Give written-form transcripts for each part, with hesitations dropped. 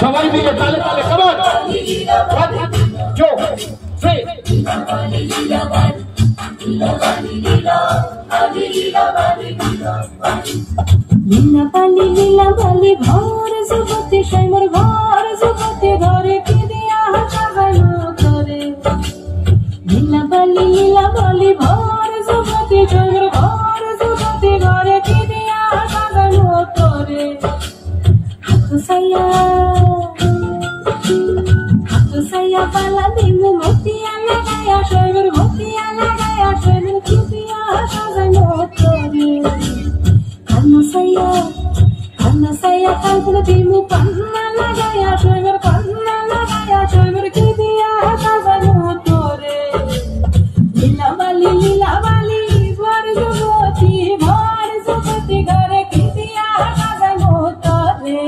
সবাই মিলে তালে তালে সবাই 1 2 3 লীলা বালি ঘর জগতে সাইমর ঘর জগতে ঘরে কি দিয়া সাজানো করে লীলা বালি ঘর জগতে সাইমর ঘর জগতে ঘরে কি দিয়া সাজানো করে হাত সাইয়া পালা দিমু মতিয়া লাগায়া সাইমর মতিয়া লাগায়া সাইমর কি দিয়া সাজানো করে Karena saya kan timu panna lagaya shoymer panna lagaya shoymer kidiya kazan motore lila bali bhar jogoti gare kidiya kazan motore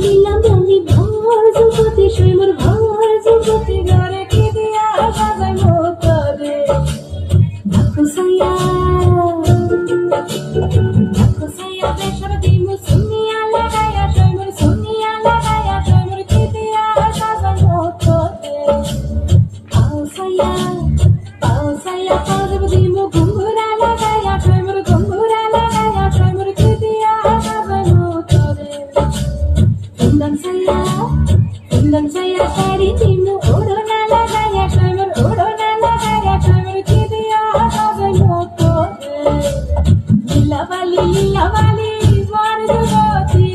লীলা বালি ভর জগতে সাইমর ভর জগতে ঘরে কি দিয়া সাজানো করে ঢাকু সাইয়া বেশর দিমু সুনিয়া লাগায়া সাইমর কি দিয়া সাজানো করে পাও সাইয়া পাও দিমু ঘুঙ্গুরা লাগায়া সাইমর কি দিয়া সাজানো করে Undang saya cari timu Udona lagaya shoymer ki dia kazan motore Lila bali bhar jogoti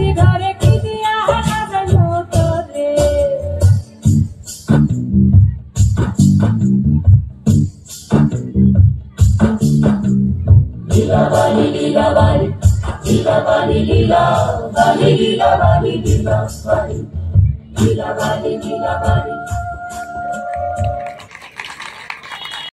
ঘরে কি দিয়া kazan motore Lila bali lila bali lila bali